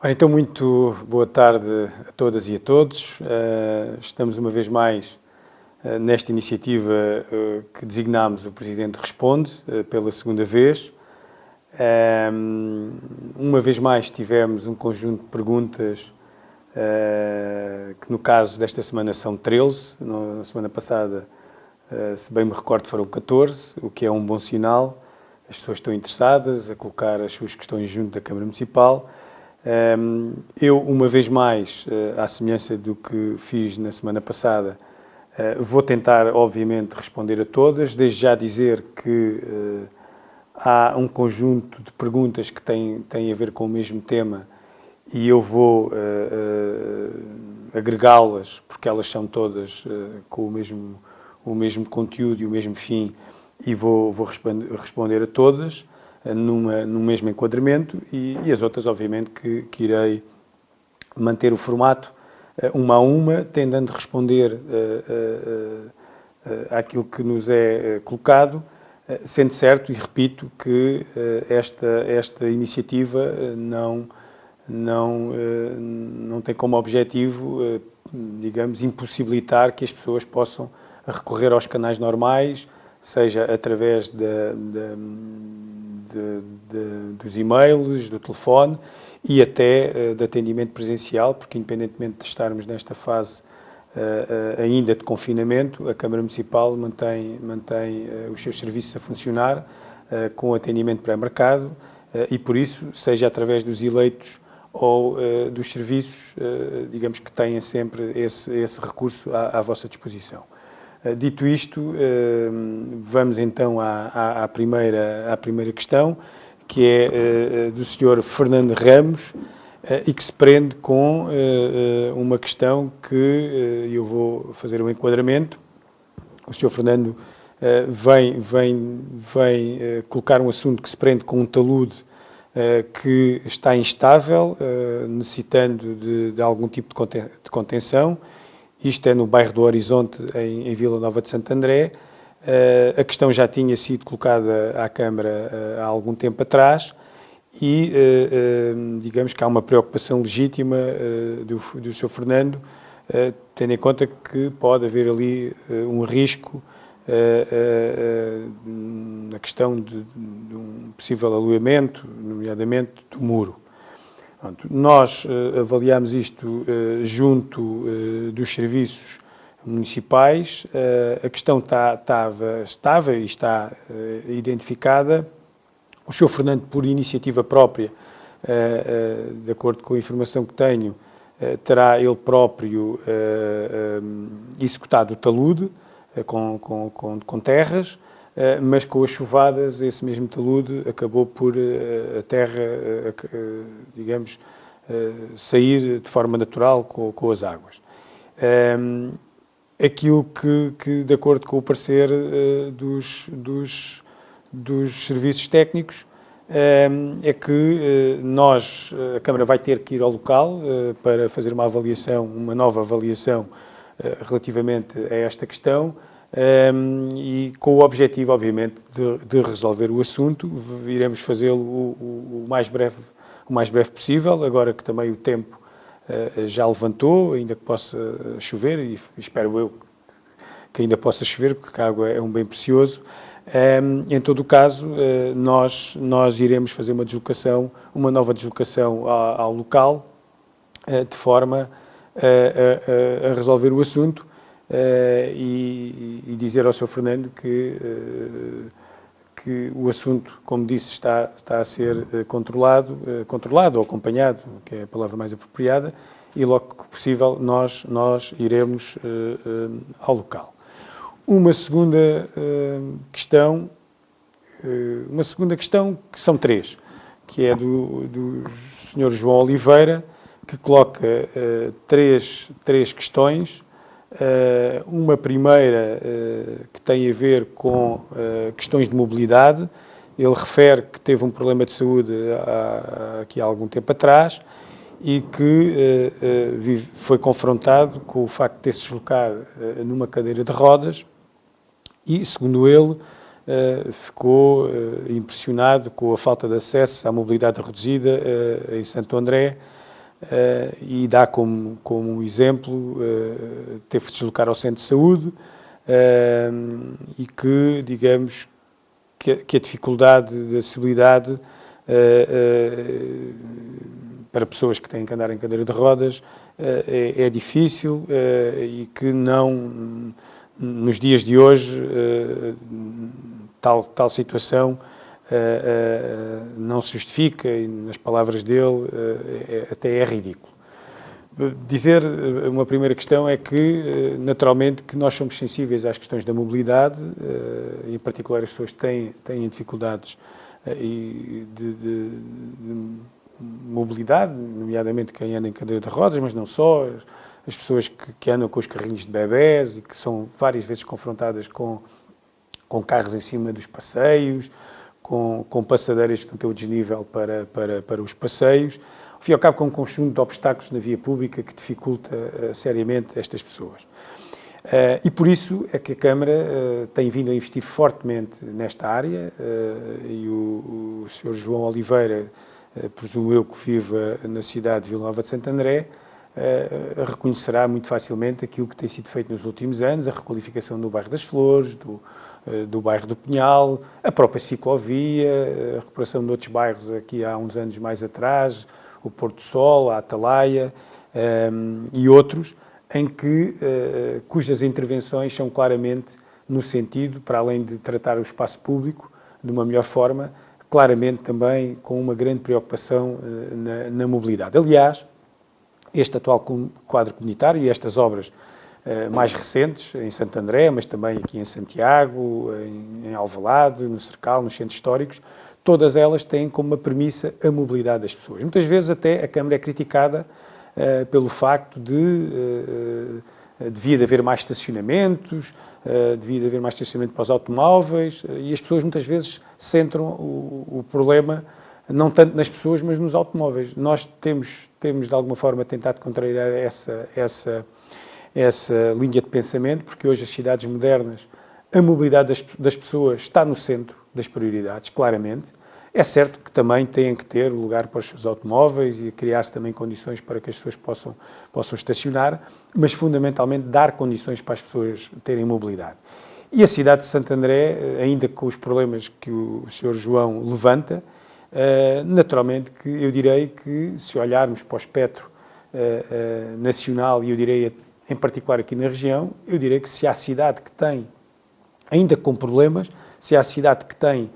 Ora, então, muito boa tarde a todas e a todos. Estamos uma vez mais nesta iniciativa que designámos o Presidente Responde, pela segunda vez. Uma vez mais tivemos um conjunto de perguntas que no caso desta semana são 13, na semana passada, se bem me recordo, foram 14, o que é um bom sinal. As pessoas estão interessadas a colocar as suas questões junto da Câmara Municipal. Eu, uma vez mais, à semelhança do que fiz na semana passada, vou tentar, obviamente, responder a todas, desde já dizer que há um conjunto de perguntas que têm a ver com o mesmo tema e eu vou agregá-las, porque elas são todas com o mesmo conteúdo e o mesmo fim, e vou responder a todas no mesmo enquadramento e as outras, obviamente, que irei manter o formato uma a uma, tentando responder àquilo que nos é colocado, sendo certo, e repito, que esta iniciativa não tem como objetivo, digamos, impossibilitar que as pessoas possam recorrer aos canais normais, seja através dos e-mails, do telefone e até de atendimento presencial, porque independentemente de estarmos nesta fase ainda de confinamento, a Câmara Municipal mantém os seus serviços a funcionar com atendimento pré-marcado e por isso, seja através dos eleitos ou dos serviços, digamos que têm sempre esse recurso à vossa disposição. Dito isto, vamos então à primeira questão, que é do Sr. Fernando Ramos e que se prende com uma questão que eu vou fazer um enquadramento. O Sr. Fernando vem colocar um assunto que se prende com um talude que está instável, necessitando de algum tipo de contenção. Isto é no bairro do Horizonte, em Vila Nova de Santo André. A questão já tinha sido colocada à Câmara há algum tempo atrás e, digamos que há uma preocupação legítima do Sr. Fernando, tendo em conta que pode haver ali um risco na questão de um possível aluiamento, nomeadamente do muro. Nós avaliámos isto junto dos serviços municipais. A questão estava e está identificada. O Sr. Fernando, por iniciativa própria, de acordo com a informação que tenho, terá ele próprio executado o talude com terras, mas com as chuvadas, esse mesmo talude acabou por a terra, digamos, sair de forma natural com as águas. Aquilo que, de acordo com o parecer dos serviços técnicos, é que a Câmara vai ter que ir ao local para fazer uma nova avaliação relativamente a esta questão, e com o objetivo, obviamente, de resolver o assunto. Iremos fazê-lo o mais breve possível, agora que também o tempo já levantou, ainda que possa chover, e espero eu que ainda possa chover, porque a água é um bem precioso. Em todo o caso, nós iremos fazer uma nova deslocação ao local, de forma a resolver o assunto, e dizer ao Sr. Fernando que o assunto, como disse, está a ser controlado ou acompanhado, que é a palavra mais apropriada, e logo que possível nós iremos ao local. Uma segunda questão, que são três, que é do Sr. João Oliveira, que coloca três questões. Uma primeira que tem a ver com questões de mobilidade. Ele refere que teve um problema de saúde aqui há algum tempo atrás e que foi confrontado com o facto de se deslocar numa cadeira de rodas e, segundo ele, ficou impressionado com a falta de acesso à mobilidade reduzida em Santo André, e dá como um exemplo, teve que se deslocar ao centro de saúde e que, digamos, que a dificuldade de acessibilidade para pessoas que têm que andar em cadeira de rodas é difícil e que não, nos dias de hoje, tal situação não se justifica e, nas palavras dele, até é ridículo. Dizer, uma primeira questão é que, naturalmente, que nós somos sensíveis às questões da mobilidade, em particular as pessoas que têm dificuldades de mobilidade, nomeadamente quem anda em cadeira de rodas, mas não só, as pessoas que andam com os carrinhos de bebés e que são várias vezes confrontadas com carros em cima dos passeios, com passadeiras que não têm o desnível para os passeios, ao fim e ao cabo com um conjunto de obstáculos na via pública que dificulta seriamente estas pessoas. E por isso é que a Câmara tem vindo a investir fortemente nesta área e o Sr. João Oliveira, presumo eu que viva na cidade de Vila Nova de Santo André, reconhecerá muito facilmente aquilo que tem sido feito nos últimos anos, a requalificação do bairro das Flores, do bairro do Pinhal, a própria ciclovia, a recuperação de outros bairros aqui há uns anos mais atrás, o Porto Sol, a Atalaia e outros, em que, cujas intervenções são claramente no sentido, para além de tratar o espaço público de uma melhor forma, claramente também com uma grande preocupação na mobilidade. Aliás, este atual quadro comunitário e estas obras mais recentes, em Santo André, mas também aqui em Santiago, em Alvalade, no Cercal, nos centros históricos, todas elas têm como uma premissa a mobilidade das pessoas. Muitas vezes até a Câmara é criticada pelo facto de devia de haver mais estacionamentos, devia de haver mais estacionamento para os automóveis, e as pessoas muitas vezes centram o problema não tanto nas pessoas, mas nos automóveis. Nós temos de alguma forma tentado contrariar essa linha de pensamento, porque hoje as cidades modernas, a mobilidade das pessoas está no centro das prioridades, claramente. É certo que também têm que ter lugar para os seus automóveis e criar-se também condições para que as pessoas possam estacionar, mas fundamentalmente dar condições para as pessoas terem mobilidade. E a cidade de Santo André, ainda com os problemas que o Sr. João levanta, naturalmente que eu direi que, se olharmos para o espectro nacional, e eu direi em particular aqui na região, eu direi que se há cidade que tem, ainda com problemas, se há cidade que tem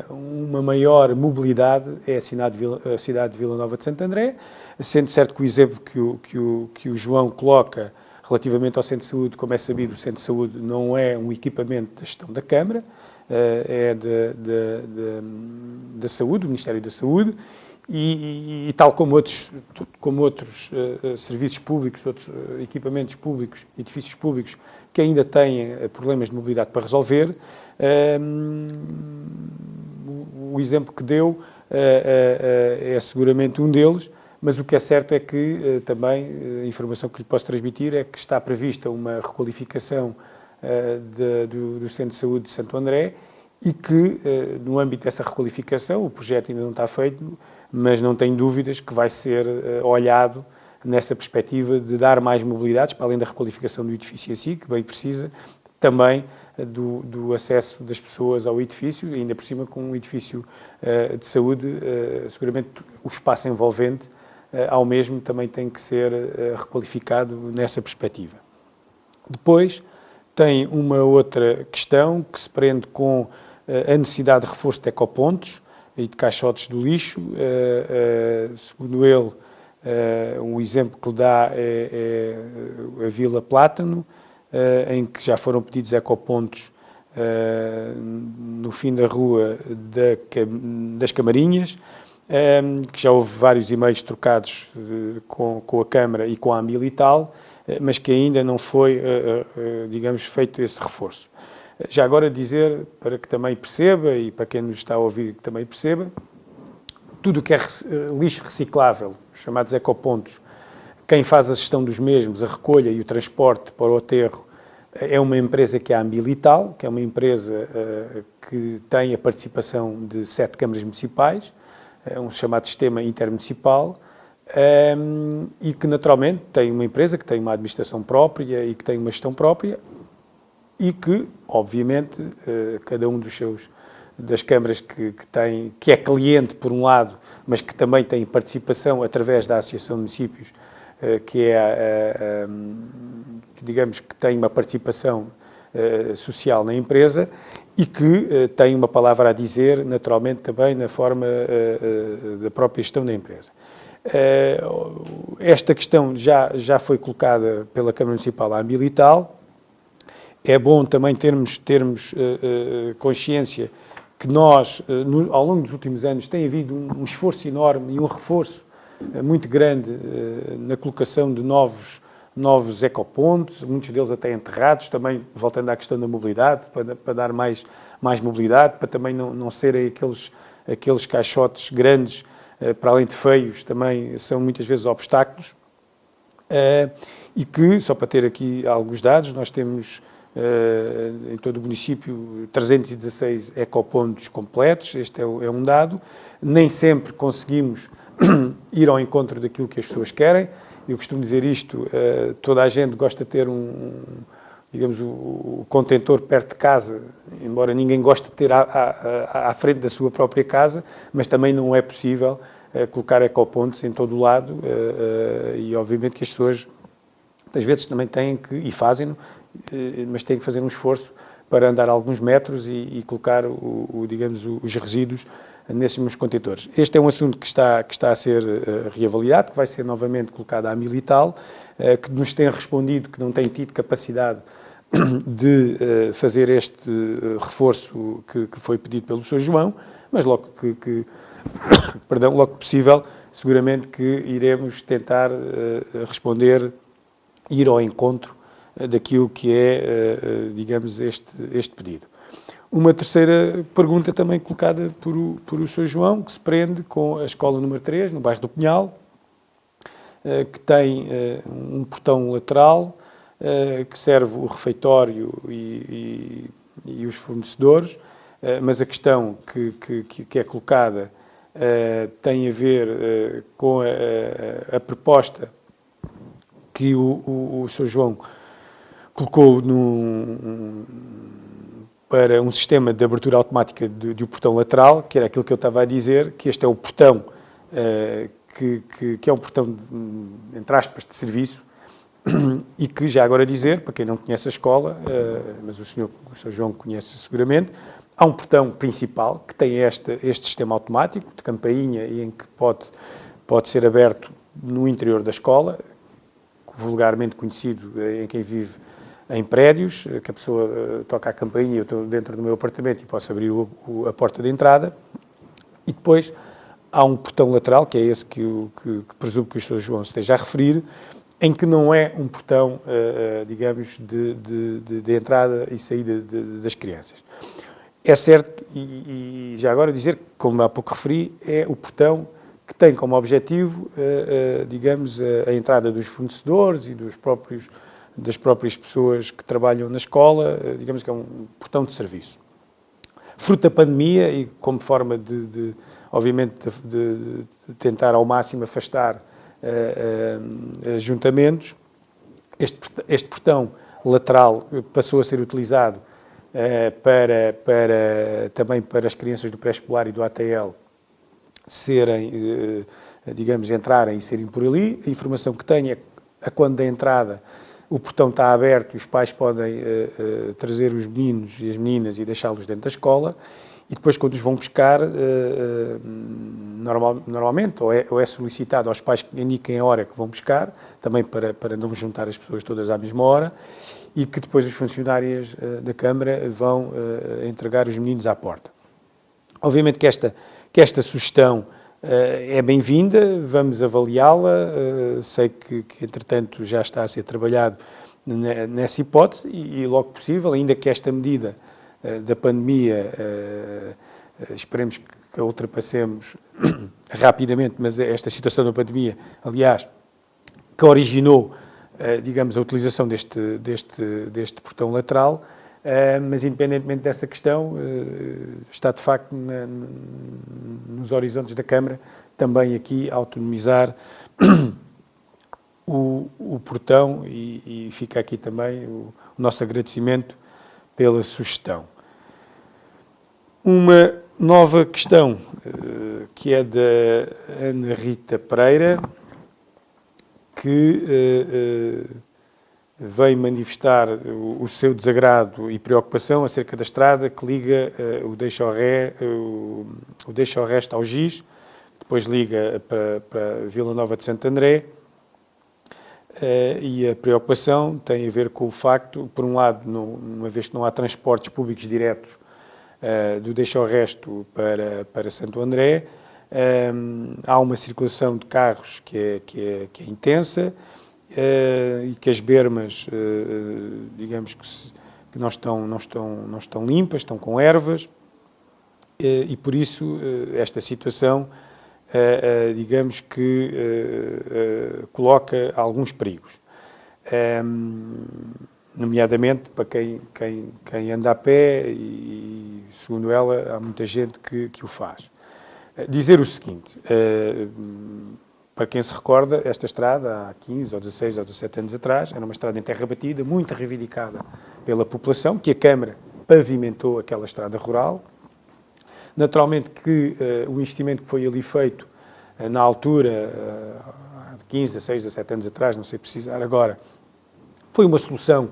uma maior mobilidade, é a cidade de Vila Nova de Santo André, sendo certo que o exemplo que o João coloca relativamente ao Centro de Saúde, como é sabido, o Centro de Saúde não é um equipamento da gestão da Câmara, é da Saúde, do Ministério da Saúde, e tal como outros serviços públicos, outros equipamentos públicos, edifícios públicos que ainda têm problemas de mobilidade para resolver, o exemplo que deu é seguramente um deles, mas o que é certo é que também a informação que lhe posso transmitir é que está prevista uma requalificação do Centro de Saúde de Santo André e que, no âmbito dessa requalificação, o projeto ainda não está feito, mas não tenho dúvidas que vai ser olhado nessa perspectiva de dar mais mobilidades, para além da requalificação do edifício em si, que bem precisa, também do acesso das pessoas ao edifício, ainda por cima com um edifício de saúde, seguramente o espaço envolvente ao mesmo também tem que ser requalificado nessa perspectiva. Depois tem uma outra questão que se prende com a necessidade de reforço de ecopontos e de caixotes do lixo. Segundo ele, um exemplo que lhe dá é a Vila Plátano, em que já foram pedidos ecopontos no fim da rua das Camarinhas, que já houve vários e-mails trocados com a Câmara e com a Ambiental, mas que ainda não foi, digamos, feito esse reforço. Já agora dizer, para que também perceba, e para quem nos está a ouvir que também perceba, tudo o que é lixo reciclável, chamados ecopontos, quem faz a gestão dos mesmos, a recolha e o transporte para o aterro, é uma empresa que é a Ambiental, que é uma empresa que tem a participação de 7 câmaras municipais, é um chamado sistema intermunicipal, e que naturalmente tem uma empresa que tem uma administração própria e que tem uma gestão própria e que, obviamente, cada um das câmaras que é cliente por um lado, mas que também tem participação através da Associação de Municípios, que digamos que tem uma participação social na empresa e que tem uma palavra a dizer, naturalmente, também na forma da própria gestão da empresa. Esta questão já foi colocada pela Câmara Municipal à Milital. É bom também termos consciência que nós, ao longo dos últimos anos, tem havido um esforço enorme e um reforço muito grande na colocação de novos ecopontos, muitos deles até enterrados, também voltando à questão da mobilidade, para dar mais mobilidade, para também não serem aqueles caixotes grandes, para além de feios, também são muitas vezes obstáculos. E que, só para ter aqui alguns dados, nós temos em todo o município 316 ecopontos completos, este é um dado. Nem sempre conseguimos ir ao encontro daquilo que as pessoas querem. Eu costumo dizer isto, toda a gente gosta de ter digamos, o contentor perto de casa, embora ninguém goste de ter à frente da sua própria casa, mas também não é possível colocar ecopontos em todo o lado e obviamente que as pessoas às vezes também têm que, e fazem-no, mas têm que fazer um esforço para andar alguns metros e colocar digamos, os resíduos nesses mesmos contentores. Este é um assunto que está a ser reavaliado, que vai ser novamente colocado à Milital, que nos tem respondido que não tem tido capacidade de fazer este reforço que foi pedido pelo Sr. João, mas logo logo que possível, seguramente que iremos tentar responder, ir ao encontro daquilo que é, digamos, este pedido. Uma terceira pergunta também colocada por o Sr. João, que se prende com a escola número 3, no bairro do Pinhal, que tem um portão lateral, que serve o refeitório e os fornecedores, mas a questão que é colocada tem a ver com a proposta que o Sr. João colocou para um sistema de abertura automática de um portão lateral, que era aquilo que eu estava a dizer, que este é o portão, que é um portão, entre aspas, de serviço, e que, já agora dizer, para quem não conhece a escola, mas o Sr. João conhece seguramente, há um portão principal que tem este sistema automático de campainha e em que pode ser aberto no interior da escola, vulgarmente conhecido em quem vive em prédios, que a pessoa toca a campainha, eu estou dentro do meu apartamento e posso abrir a porta de entrada. E depois há um portão lateral, que é esse que presumo que o Sr. João esteja a referir, em que não é um portão, digamos, de entrada e saída das crianças. É certo, e já agora dizer, como há pouco referi, é o portão que tem como objetivo, digamos, a entrada dos fornecedores e das próprias pessoas que trabalham na escola, digamos que é um portão de serviço. Fruto da pandemia e como forma obviamente, de tentar ao máximo afastar ajuntamentos, este portão lateral passou a ser utilizado também para as crianças do pré-escolar e do ATL digamos, entrarem e serem por ali. A informação que tenho é que quando da entrada o portão está aberto e os pais podem trazer os meninos e as meninas e deixá-los dentro da escola, e depois quando os vão buscar, normalmente, ou é solicitado aos pais que indiquem a hora que vão buscar, também para não juntar as pessoas todas à mesma hora, e que depois os funcionários da Câmara vão entregar os meninos à porta. Obviamente que esta sugestão é bem-vinda, vamos avaliá-la, sei que entretanto já está a ser trabalhado nessa hipótese e logo possível, ainda que esta medida da pandemia, esperemos que a ultrapassemos rapidamente, mas esta situação da pandemia, aliás, que originou, digamos, a utilização deste portão lateral, Mas, independentemente dessa questão, está de facto nos horizontes da Câmara também aqui autonomizar o portão e fica aqui também o nosso agradecimento pela sugestão. Uma nova questão, que é da Ana Rita Pereira, que vem manifestar o seu desagrado e preocupação acerca da estrada que liga o Deixa o Resto ao Giz, depois liga para Vila Nova de Santo André, e a preocupação tem a ver com o facto, por um lado, uma vez que não há transportes públicos diretos do Deixa o Resto para Santo André, há uma circulação de carros que é intensa, e que as bermas, digamos que não estão limpas, estão com ervas, e por isso esta situação, digamos que coloca alguns perigos, nomeadamente para quem anda a pé e, segundo ela, há muita gente que o faz. Dizer o seguinte: para quem se recorda, esta estrada, há 15 ou 16 ou 17 anos atrás, era uma estrada em terra batida, muito reivindicada pela população, que a Câmara pavimentou aquela estrada rural. Naturalmente que o investimento que foi ali feito, na altura, há 15, 16, 17 anos atrás, não sei precisar agora, foi uma solução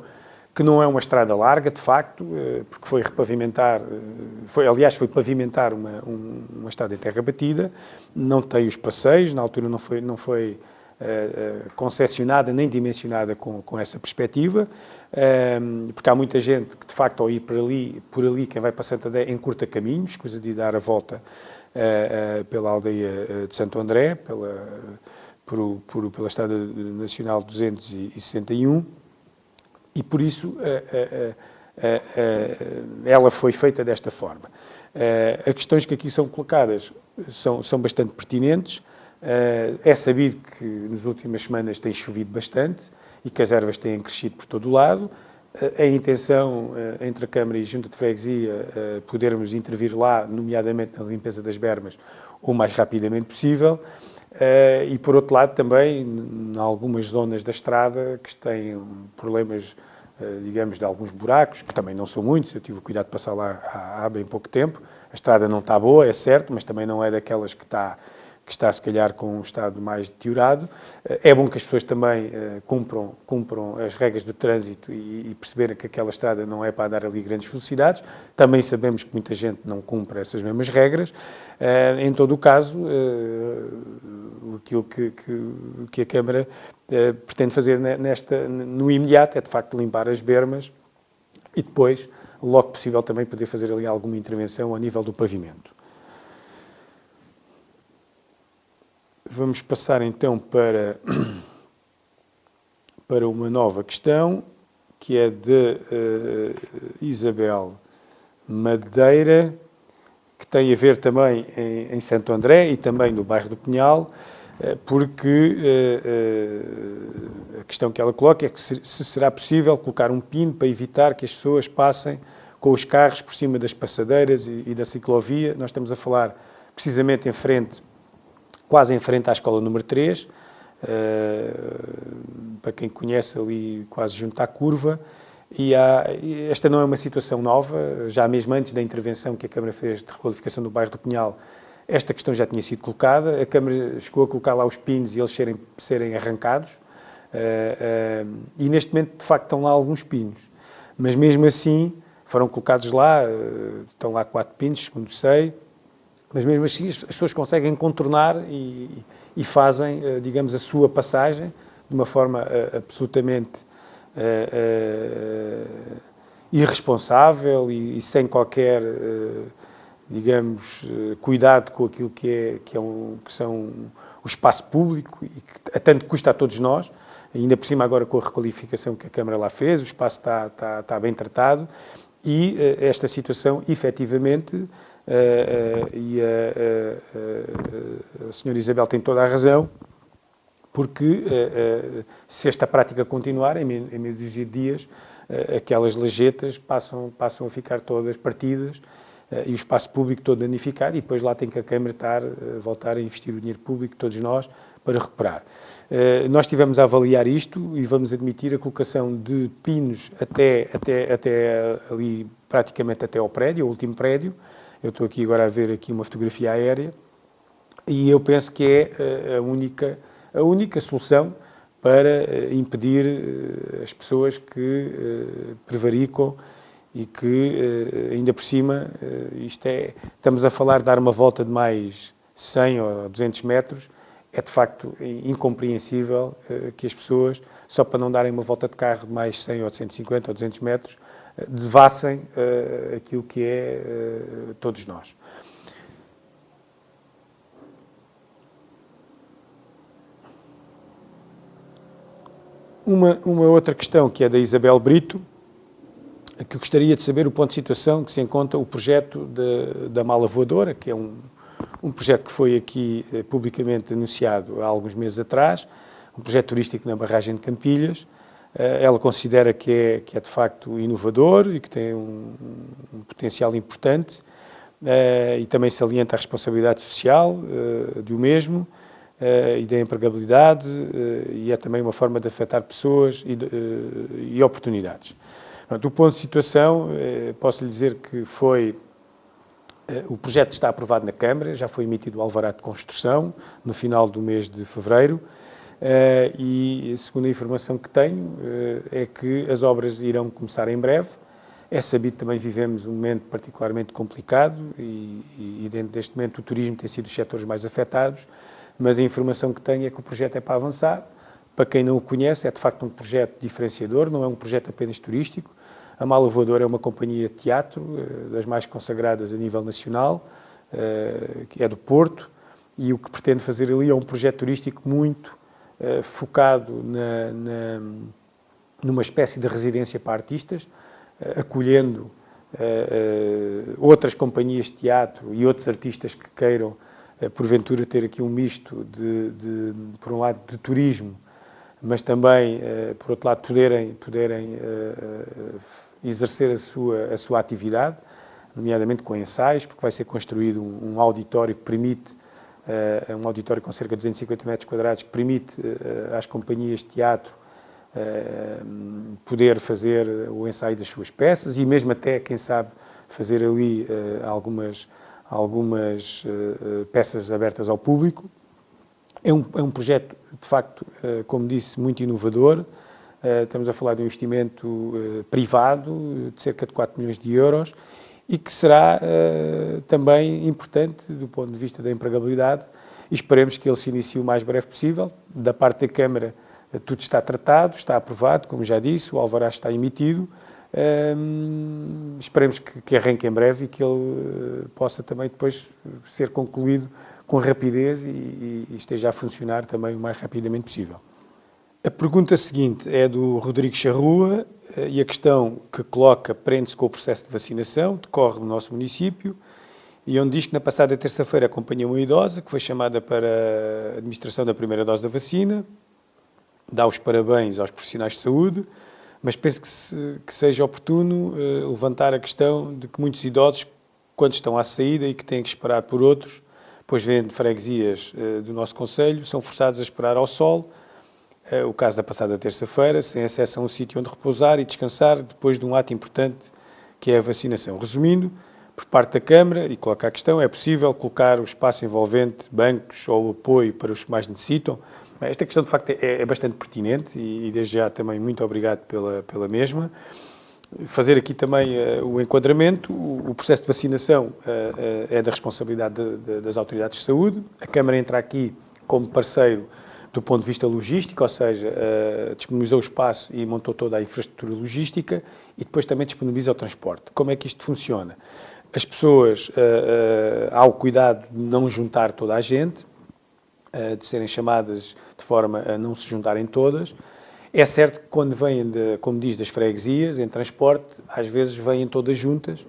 que não é uma estrada larga, de facto, porque foi repavimentar, foi pavimentar uma estrada em terra batida, não tem os passeios, na altura não foi concessionada nem dimensionada com essa perspectiva, porque há muita gente que, de facto, ao ir por ali, quem vai para Santo André, encurta caminhos, coisa de dar a volta pela aldeia de Santo André, pela Estrada Nacional 261, e por isso ela foi feita desta forma. As questões que aqui são colocadas são bastante pertinentes. É sabido que nas últimas semanas tem chovido bastante e que as ervas têm crescido por todo o lado. A intenção entre a Câmara e a Junta de Freguesia podermos intervir lá, nomeadamente na limpeza das bermas, o mais rapidamente possível. E, por outro lado, também, em algumas zonas da estrada que têm problemas, digamos, de alguns buracos, que também não são muitos, eu tive o cuidado de passar lá há bem pouco tempo. A estrada não está boa, é certo, mas também não é daquelas que está, se calhar, com um estado mais deteriorado. É bom que as pessoas também cumpram as regras de trânsito e perceberem que aquela estrada não é para dar ali grandes velocidades. Também sabemos que muita gente não cumpre essas mesmas regras. Em todo o caso, aquilo que a Câmara pretende fazer no imediato é, de facto, limpar as bermas e depois, logo possível, também poder fazer ali alguma intervenção a nível do pavimento. Vamos passar então para uma nova questão, que é de Isabel Madeira, que tem a ver também em Santo André e também no bairro do Pinhal, porque a questão que ela coloca é que se será possível colocar um pino para evitar que as pessoas passem com os carros por cima das passadeiras e da ciclovia. Nós estamos a falar precisamente quase em frente à escola número 3, para quem conhece ali quase junto à curva, e esta não é uma situação nova, já mesmo antes da intervenção que a Câmara fez de requalificação do bairro do Pinhal, esta questão já tinha sido colocada, a Câmara chegou a colocar lá os pinos e eles serem arrancados, e neste momento, de facto, estão lá alguns pinos, mas mesmo assim foram colocados lá, estão lá 4 pinos, segundo sei, mas mesmo assim as pessoas conseguem contornar e fazem, digamos, a sua passagem de uma forma absolutamente irresponsável e sem qualquer, digamos, cuidado com aquilo que são o espaço público e que tanto custa a todos nós, ainda por cima agora com a requalificação que a Câmara lá fez, o espaço está bem tratado e esta situação, efetivamente, e a senhora Isabel tem toda a razão, porque se esta prática continuar, em menos de dias, aquelas lajetas passam a ficar todas partidas e o espaço público todo danificado, e depois lá tem que a Câmara voltar a investir o dinheiro público, todos nós, para recuperar. Nós estivemos a avaliar isto e vamos admitir a colocação de pinos até ali, praticamente até ao prédio, ao último prédio. Eu estou aqui agora a ver aqui uma fotografia aérea e eu penso que é a única solução para impedir as pessoas que prevaricam e que, ainda por cima, estamos a falar de dar uma volta de mais 100 ou 200 metros, é de facto incompreensível que as pessoas, só para não darem uma volta de carro de mais 100 ou 150 ou 200 metros, devassem aquilo que é todos nós. Uma outra questão, que é da Isabel Brito, que gostaria de saber o ponto de situação que se encontra o projeto da Mala Voadora, que é um projeto que foi aqui publicamente anunciado há alguns meses atrás, um projeto turístico na barragem de Campilhas. Ela considera que é de facto inovador e que tem um potencial importante, e também salienta a responsabilidade social do mesmo, e da empregabilidade, e é também uma forma de afetar pessoas e oportunidades. Do ponto de situação, posso lhe dizer que o projeto está aprovado na Câmara, já foi emitido o alvará de construção no final do mês de fevereiro, e segundo a informação que tenho, é que as obras irão começar em breve. É sabido também vivemos um momento particularmente complicado e dentro deste momento o turismo tem sido os setores mais afetados, mas a informação que tenho é que o projeto é para avançar. Para quem não o conhece, é de facto um projeto diferenciador, não é um projeto apenas turístico. A Mala Voadora é uma companhia de teatro, das mais consagradas a nível nacional, que é do Porto, e o que pretende fazer ali é um projeto turístico muito focado numa espécie de residência para artistas, acolhendo outras companhias de teatro e outros artistas que queiram, porventura, ter aqui um misto por um lado, de turismo, mas também, por outro lado, poderem exercer a sua atividade, nomeadamente com ensaios, porque vai ser construído um auditório que permite, um auditório com cerca de 250 metros quadrados, que permite às companhias de teatro poder fazer o ensaio das suas peças e mesmo até, quem sabe, fazer ali algumas peças abertas ao público. É um projeto, de facto, como disse, muito inovador. Estamos a falar de um investimento privado de cerca de 4 milhões de euros e que será também importante do ponto de vista da empregabilidade, e esperemos que ele se inicie o mais breve possível. Da parte da Câmara, tudo está tratado, está aprovado, como já disse, o alvará está emitido. Esperemos que arranque em breve e que ele possa também depois ser concluído com rapidez e esteja a funcionar também o mais rapidamente possível. A pergunta seguinte é do Rodrigo Charrua e a questão que coloca prende-se com o processo de vacinação, decorre no nosso município, e onde diz que na passada terça-feira acompanhou uma idosa que foi chamada para a administração da primeira dose da vacina, dá os parabéns aos profissionais de saúde, mas penso que seja oportuno levantar a questão de que muitos idosos, quando estão à saída e que têm que esperar por outros, pois vêm de freguesias do nosso concelho, são forçados a esperar ao sol, o caso da passada terça-feira, sem acesso a um sítio onde repousar e descansar depois de um ato importante que é a vacinação. Resumindo, por parte da Câmara, e coloca a questão, é possível colocar o espaço envolvente, bancos ou apoio para os que mais necessitam? Esta questão, de facto, é bastante pertinente e desde já também muito obrigado pela mesma. Fazer aqui também o enquadramento. O processo de vacinação é da responsabilidade das autoridades de saúde. A Câmara entra aqui como parceiro do ponto de vista logístico, ou seja, disponibilizou o espaço e montou toda a infraestrutura logística e depois também disponibiliza o transporte. Como é que isto funciona? As pessoas, há o cuidado de não juntar toda a gente, de serem chamadas de forma a não se juntarem todas. É certo que quando vêm, como diz, das freguesias, em transporte, às vezes vêm todas juntas,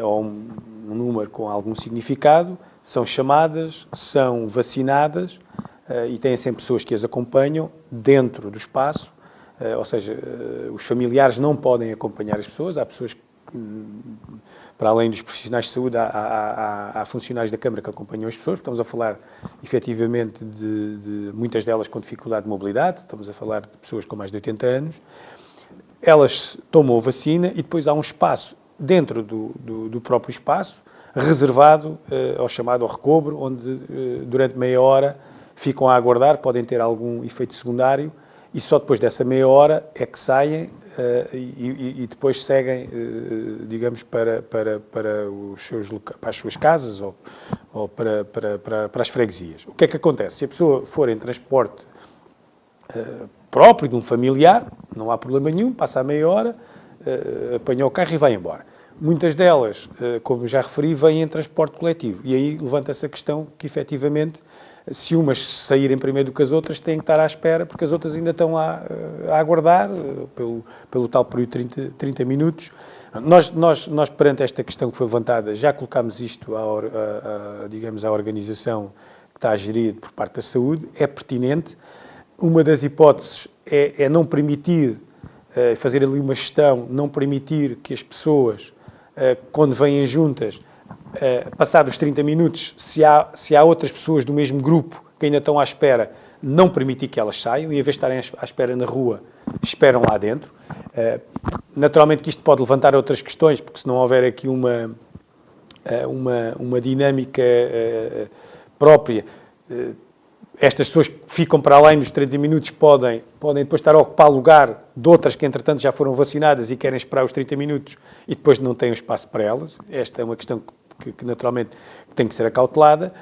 ou um número com algum significado, são chamadas, são vacinadas, e têm sempre pessoas que as acompanham dentro do espaço, ou seja, os familiares não podem acompanhar as pessoas, há pessoas que, para além dos profissionais de saúde, há funcionários da Câmara que acompanham as pessoas. Estamos a falar, efetivamente, de muitas delas com dificuldade de mobilidade, estamos a falar de pessoas com mais de 80 anos. Elas tomam a vacina e depois há um espaço dentro do próprio espaço, reservado ao chamado recobro, onde durante meia hora ficam a aguardar, podem ter algum efeito secundário, e só depois dessa meia hora é que saem e depois seguem, digamos, para as suas casas ou para as freguesias. O que é que acontece? Se a pessoa for em transporte próprio de um familiar, não há problema nenhum, passa a meia hora, apanha o carro e vai embora. Muitas delas, como já referi, vêm em transporte coletivo. E aí levanta-se a questão que, efetivamente, se umas saírem primeiro do que as outras, têm que estar à espera, porque as outras ainda estão a aguardar, pelo tal período de 30 minutos. Nós, perante esta questão que foi levantada, já colocámos isto digamos, à organização que está a gerir por parte da saúde. É pertinente. Uma das hipóteses é não permitir, fazer ali uma gestão, não permitir que as pessoas, quando vêm juntas, passados os 30 minutos, se há outras pessoas do mesmo grupo que ainda estão à espera, não permitir que elas saiam, e em vez de estarem à espera na rua, esperam lá dentro. Naturalmente que isto pode levantar outras questões, porque se não houver aqui uma dinâmica própria, estas pessoas que ficam para além dos 30 minutos podem depois estar a ocupar lugar de outras que, entretanto, já foram vacinadas e querem esperar os 30 minutos e depois não têm espaço para elas. Esta é uma questão que naturalmente, tem que ser acautelada.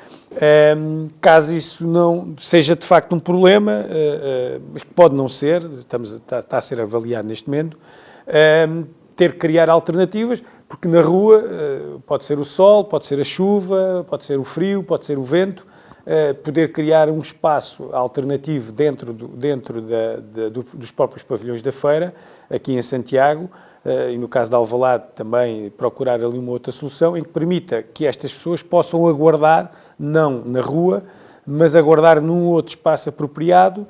Caso isso não seja, de facto, um problema, mas que pode não ser, está a ser avaliado neste momento, ter que criar alternativas, porque na rua pode ser o sol, pode ser a chuva, pode ser o frio, pode ser o vento. Poder criar um espaço alternativo dentro dos próprios pavilhões da feira, aqui em Santiago, e no caso de Alvalade também procurar ali uma outra solução em que permita que estas pessoas possam aguardar, não na rua, mas aguardar num outro espaço apropriado,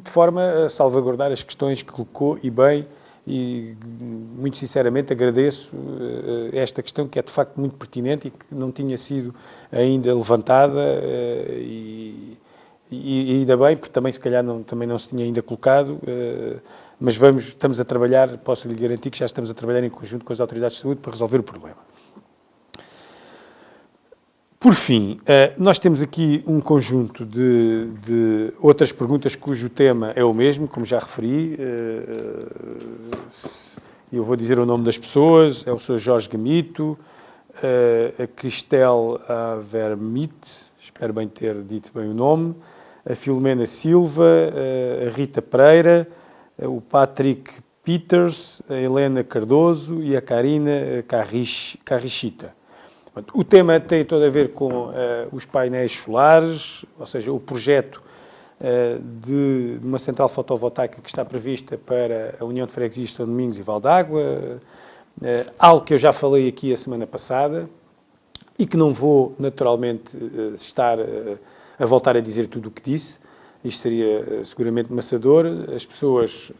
de forma a salvaguardar as questões que colocou e bem. E, muito sinceramente, agradeço esta questão, que é de facto muito pertinente e que não tinha sido ainda levantada, e ainda bem, porque também se calhar também não se tinha ainda colocado, mas estamos a trabalhar, posso lhe garantir que já estamos a trabalhar em conjunto com as autoridades de saúde para resolver o problema. Por fim, nós temos aqui um conjunto de outras perguntas cujo tema é o mesmo, como já referi. Eu vou dizer o nome das pessoas: é o Sr. Jorge Gamito, a Cristel Vermite, espero bem ter dito bem o nome, a Filomena Silva, a Rita Pereira, o Patrick Peters, a Helena Cardoso e a Karina Carrichita. O tema tem todo a ver com os painéis solares, ou seja, o projeto de uma central fotovoltaica que está prevista para a União de Freguesias de São Domingos e Valdagua, algo que eu já falei aqui a semana passada e que não vou, naturalmente, estar a voltar a dizer tudo o que disse. Isto seria seguramente maçador. As pessoas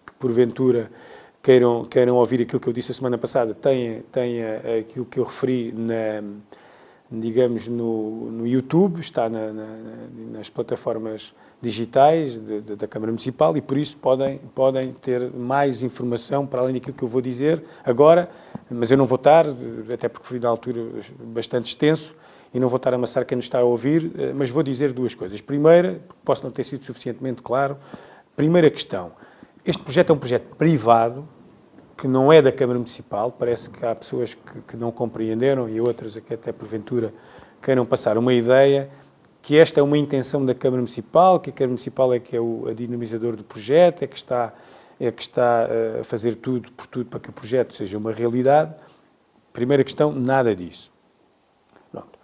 que porventura queiram ouvir aquilo que eu disse a semana passada, têm aquilo que eu referi digamos, no YouTube, está nas plataformas digitais da Câmara Municipal, e por isso podem ter mais informação para além daquilo que eu vou dizer agora, mas eu não vou estar, até porque fui na altura bastante extenso, e não vou estar a amassar quem nos está a ouvir, mas vou dizer duas coisas. Primeira, posso não ter sido suficientemente claro, primeira questão: este projeto é um projeto privado, que não é da Câmara Municipal. Parece que há pessoas que não compreenderam, e outras que até porventura queiram passar uma ideia, que esta é uma intenção da Câmara Municipal, que a Câmara Municipal é que é o dinamizador do projeto, é que está a fazer tudo para que o projeto seja uma realidade. Primeira questão: nada disso. Pronto.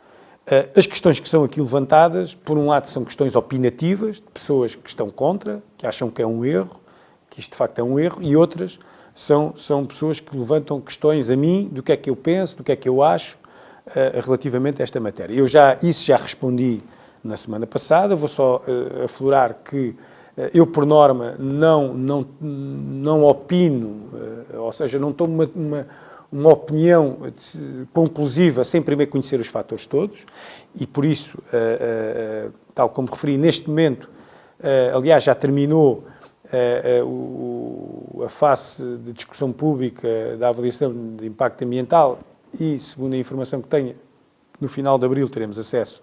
As questões que são aqui levantadas, por um lado, são questões opinativas, de pessoas que estão contra, que acham que é um erro, que isto de facto é um erro, e outras são pessoas que levantam questões a mim, do que é que eu penso, do que é que eu acho relativamente a esta matéria. Isso já respondi na semana passada. Vou só aflorar que Eu, por norma, não opino, ou seja, não tomo uma opinião conclusiva sem primeiro conhecer os fatores todos e, por isso, tal como referi, neste momento, aliás, já terminou a fase de discussão pública da avaliação de impacto ambiental e, segundo a informação que tenho, no final de abril teremos acesso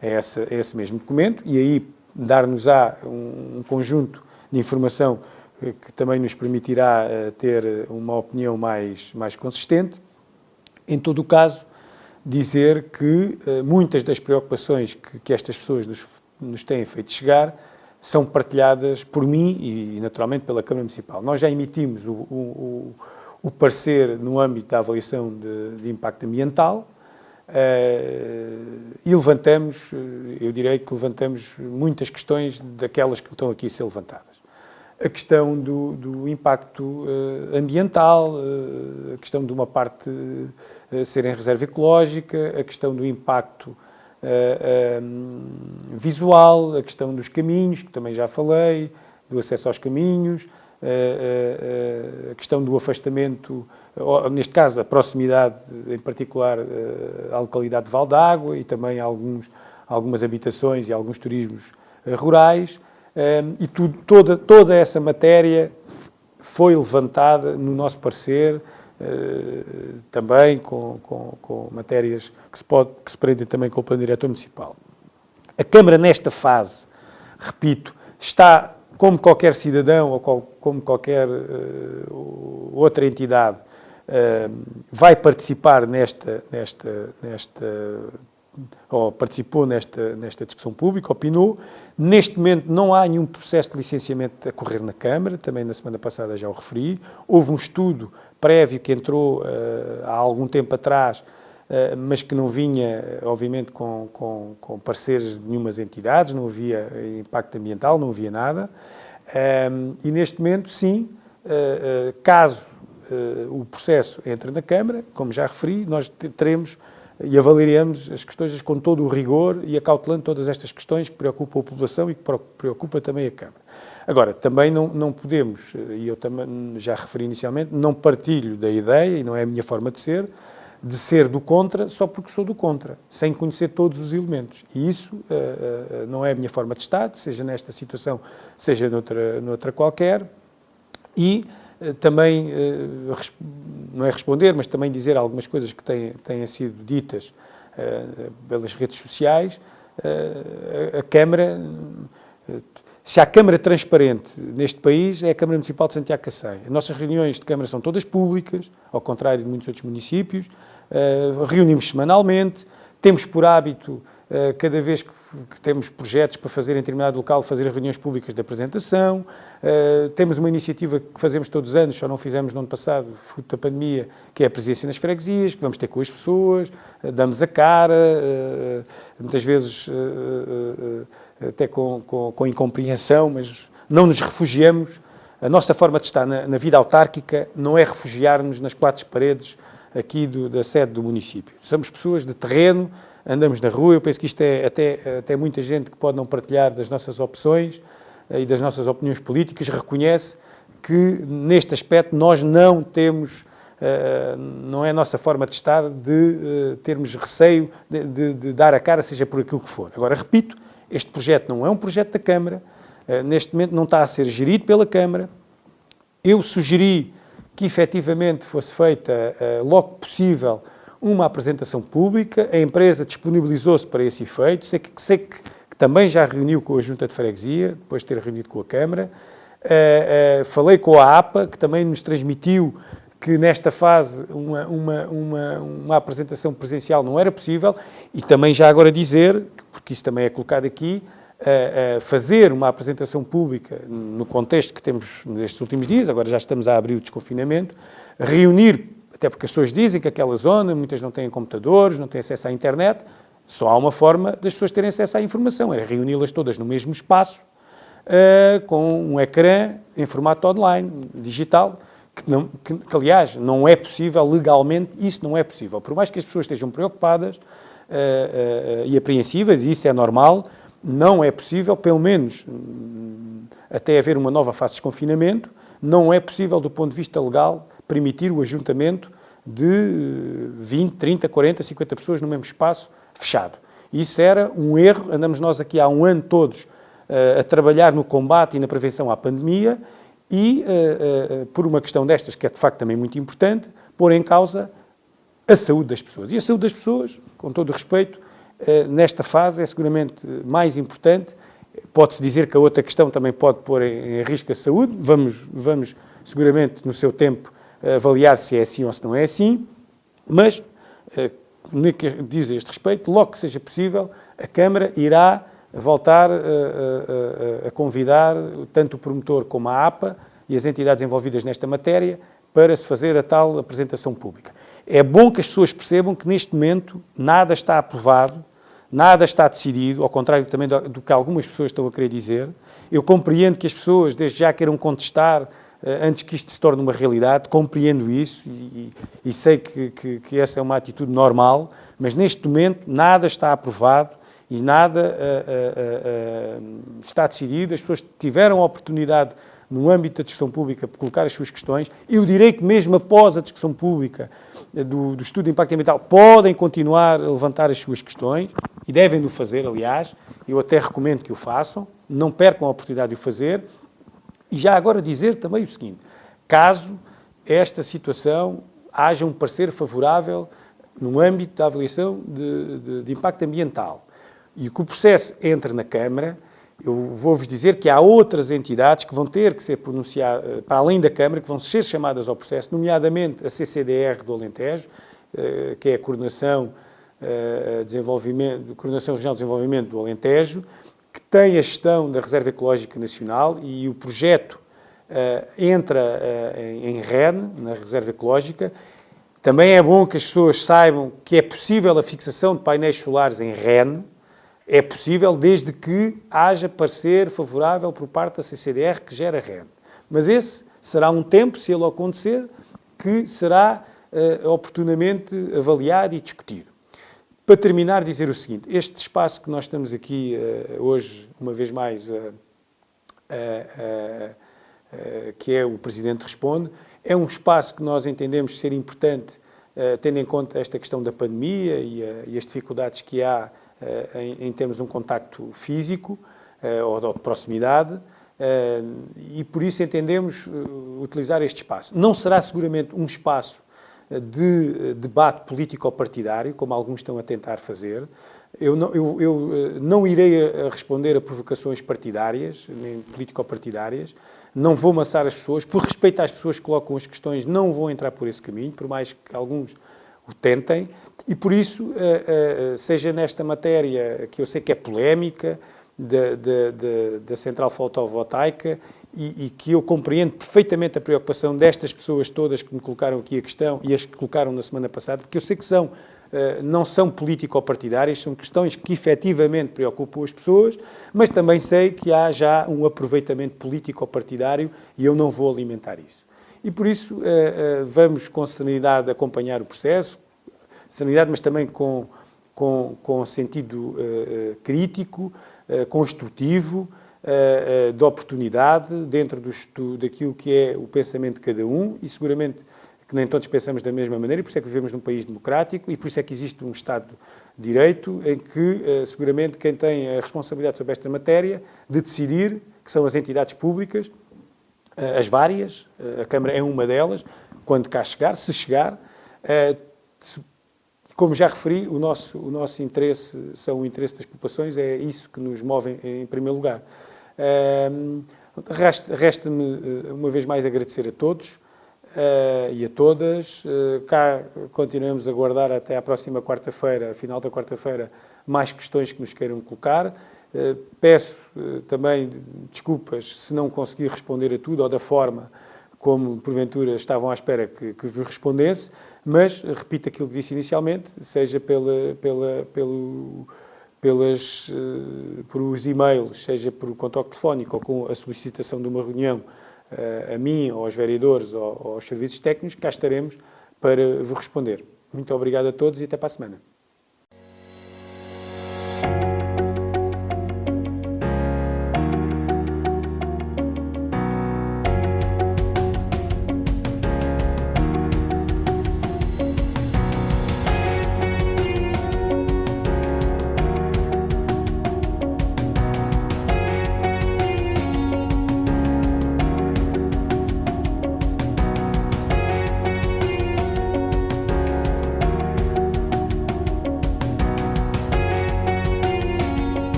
a esse mesmo documento e aí dar-nos-á um conjunto de informação que também nos permitirá ter uma opinião mais consistente. Em todo o caso, dizer que muitas das preocupações que estas pessoas nos têm feito chegar são partilhadas por mim e naturalmente pela Câmara Municipal. Nós já emitimos o parecer no âmbito da avaliação de impacto ambiental e levantamos, eu direi que levantamos muitas questões daquelas que estão aqui a ser levantadas. A questão do impacto ambiental, a questão de uma parte ser em reserva ecológica, a questão do impacto visual, a questão dos caminhos, que também já falei, do acesso aos caminhos, a questão do afastamento, neste caso a proximidade, em particular, à localidade de Valdagua e também algumas habitações e alguns turismos rurais, e toda essa matéria foi levantada no nosso parecer, também com matérias que se prendem também com o Plano Diretor Municipal. A Câmara, nesta fase, repito, está, como qualquer cidadão ou como qualquer outra entidade, vai participar ou participou nesta discussão pública, opinou. Neste momento não há nenhum processo de licenciamento a correr na Câmara, também na semana passada já o referi. Houve um estudo prévio que entrou há algum tempo atrás, mas que não vinha, obviamente, com pareceres de nenhumas entidades, não havia impacto ambiental, não havia nada. E neste momento, sim, caso o processo entre na Câmara, como já referi, nós teremos e avaliaremos as questões com todo o rigor e acautelando todas estas questões que preocupam a população e que preocupam também a Câmara. Agora, também não podemos, e eu também já referi inicialmente, não partilho da ideia, e não é a minha forma de ser do contra, só porque sou do contra, sem conhecer todos os elementos. E isso não é a minha forma de estar, seja nesta situação, seja noutra qualquer. E também, não é responder, mas também dizer algumas coisas que têm sido ditas pelas redes sociais. A Câmara, se há Câmara transparente neste país, é a Câmara Municipal de Santiago Cacém. As nossas reuniões de Câmara são todas públicas, ao contrário de muitos outros municípios. Reunimos semanalmente, temos por hábito, cada vez que temos projetos para fazer em determinado local, fazer reuniões públicas de apresentação. Temos uma iniciativa que fazemos todos os anos, só não fizemos no ano passado, fruto da pandemia, que é a presença nas freguesias, que vamos ter com as pessoas, damos a cara, muitas vezes até com incompreensão, mas não nos refugiamos. A nossa forma de estar na vida autárquica não é refugiar-nos nas quatro paredes aqui da sede do município. Somos pessoas de terreno, andamos na rua. Eu penso que isto é até muita gente que pode não partilhar das nossas opções e das nossas opiniões políticas, reconhece que neste aspecto nós não temos, não é a nossa forma de estar de termos receio de dar a cara, seja por aquilo que for. Agora, repito, este projeto não é um projeto da Câmara, neste momento não está a ser gerido pela Câmara. Eu sugeri que efetivamente fosse feita, logo que possível, uma apresentação pública. A empresa disponibilizou-se para esse efeito. Sei que também já reuniu com a Junta de Freguesia, depois de ter reunido com a Câmara. Falei com a APA, que também nos transmitiu que nesta fase uma apresentação presencial não era possível, e também já agora dizer, porque isso também é colocado aqui, fazer uma apresentação pública no contexto que temos nestes últimos dias, agora já estamos a abrir o desconfinamento, reunir, até porque as pessoas dizem que aquela zona, muitas não têm computadores, não têm acesso à internet, só há uma forma das pessoas terem acesso à informação, era reuni-las todas no mesmo espaço, com um ecrã em formato online, digital, que aliás não é possível legalmente, isso não é possível, por mais que as pessoas estejam preocupadas e apreensivas, e isso é normal, não é possível, pelo menos até haver uma nova fase de desconfinamento, não é possível, do ponto de vista legal, permitir o ajuntamento de 20, 30, 40, 50 pessoas no mesmo espaço fechado. Isso era um erro. Andamos nós aqui há um ano todos a trabalhar no combate e na prevenção à pandemia e, por uma questão destas, que é de facto também muito importante, pôr em causa a saúde das pessoas. E a saúde das pessoas, com todo o respeito, nesta fase é seguramente mais importante. Pode-se dizer que a outra questão também pode pôr em risco a saúde. Vamos seguramente, no seu tempo, avaliar se é assim ou se não é assim, mas, no que diz a este respeito, logo que seja possível, a Câmara irá voltar a convidar tanto o promotor como a APA e as entidades envolvidas nesta matéria para se fazer a tal apresentação pública. É bom que as pessoas percebam que, neste momento, nada está aprovado, nada está decidido, ao contrário também do que algumas pessoas estão a querer dizer. Eu compreendo que as pessoas, desde já, queiram contestar antes que isto se torne uma realidade, compreendo isso e sei que essa é uma atitude normal, mas neste momento nada está aprovado e nada está decidido. As pessoas tiveram a oportunidade, no âmbito da discussão pública, de colocar as suas questões. Eu direi que mesmo após a discussão pública do estudo de impacto ambiental, podem continuar a levantar as suas questões e devem-no fazer, aliás. Eu até recomendo que o façam, não percam a oportunidade de o fazer. E já agora dizer também o seguinte: caso esta situação haja um parecer favorável no âmbito da avaliação de impacto ambiental e que o processo entre na Câmara, eu vou-vos dizer que há outras entidades que vão ter que ser pronunciadas, para além da Câmara, que vão ser chamadas ao processo, nomeadamente a CCDR do Alentejo, que é a Coordenação Regional de Desenvolvimento do Alentejo, que tem a gestão da Reserva Ecológica Nacional e o projeto entra em REN, na Reserva Ecológica. Também é bom que as pessoas saibam que é possível a fixação de painéis solares em REN, é possível desde que haja parecer favorável por parte da CCDR que gera REN. Mas esse será um tempo, se ele acontecer, que será oportunamente avaliado e discutido. Para terminar, dizer o seguinte: este espaço que nós estamos aqui hoje, uma vez mais, que é o Presidente Responde, é um espaço que nós entendemos ser importante, tendo em conta esta questão da pandemia e as dificuldades que há em termos de um contacto físico ou de proximidade, e por isso entendemos utilizar este espaço. Não será seguramente um espaço de debate político-partidário, como alguns estão a tentar fazer. Eu não irei responder a provocações partidárias, nem político-partidárias, não vou maçar as pessoas, por respeito às pessoas que colocam as questões, não vou entrar por esse caminho, por mais que alguns o tentem, e por isso, seja nesta matéria, que eu sei que é polémica, da central fotovoltaica, e que eu compreendo perfeitamente a preocupação destas pessoas todas que me colocaram aqui a questão e as que colocaram na semana passada, porque eu sei que não são político-partidárias, são questões que efetivamente preocupam as pessoas, mas também sei que há já um aproveitamento político-partidário e eu não vou alimentar isso. E por isso vamos com serenidade acompanhar o processo, serenidade, mas também com sentido crítico, construtivo, de oportunidade, dentro daquilo que é o pensamento de cada um, e seguramente que nem todos pensamos da mesma maneira, e por isso é que vivemos num país democrático, e por isso é que existe um Estado de Direito, em que seguramente quem tem a responsabilidade sobre esta matéria de decidir, que são as entidades públicas, as várias, a Câmara é uma delas, quando cá chegar, se chegar. Como já referi, o nosso interesse são o interesse das populações, é isso que nos move em primeiro lugar. Resta-me, uma vez mais, agradecer a todos e a todas. Cá continuamos a aguardar até à próxima quarta-feira, final da quarta-feira, mais questões que nos queiram colocar. Peço também desculpas se não conseguir responder a tudo ou da forma como, porventura, estavam à espera que vos respondesse, mas repito aquilo que disse inicialmente, seja por os e-mails, seja por contacto telefónico ou com a solicitação de uma reunião a mim, ou aos vereadores, ou aos serviços técnicos, cá estaremos para vos responder. Muito obrigado a todos e até para a semana.